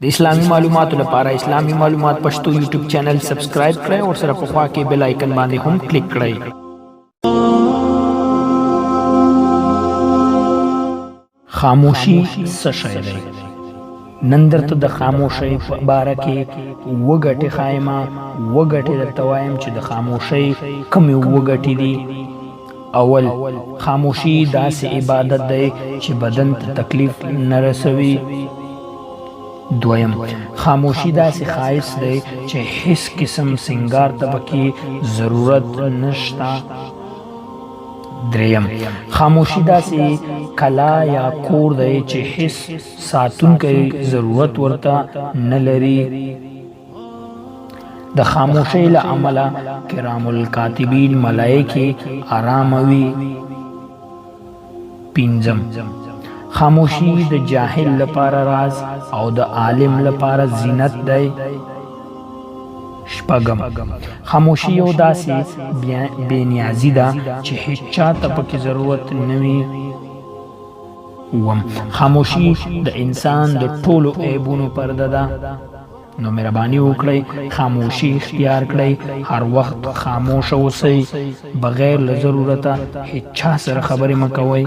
د اسلامي معلوماتو لپاره اسلامي معلومات پښتو یوټیوب چینل سبسکرایب کړئ او سره په خوا کې بیل آیکن باندې هم کلیک کړئ. خاموشي څه شی دی؟ نن درته د خاموشۍ په باره کې اووه ګټې ښایم. اووه ګټې درته وایم چې د خاموشۍ کومې اووه ګټې دي. اول، خاموشي داسې عبادت دی چې بدن ته تکلیف نه رسوي. دویم، خاموشي داسې ښایست دی چې هیڅ قسم سنگار ته پکې ضرورت نشته. دریم، خاموشي داسې کلا یا کور دی چې هیڅ ساتونکی ضرورت ورته نه لري. د خاموشۍ له امله کرام الکاتبین ملائکې آرام وي. پنځم، خاموشي د جاهل لپاره راز او د عالم لپاره زینت دی. شپږم، خاموشي یو داسې بې نیازي ده چې هیڅ چا ته پکې ضرورت نه وي. اووم، خاموشي د انسان د ټولو عیبونو پرده ده. نو مهرباني وکړئ خاموشي اختیار کړئ. هر وخت خاموشه اوسئ. بغیر له ضرورته هیڅ چا سره خبرې مه کوئ.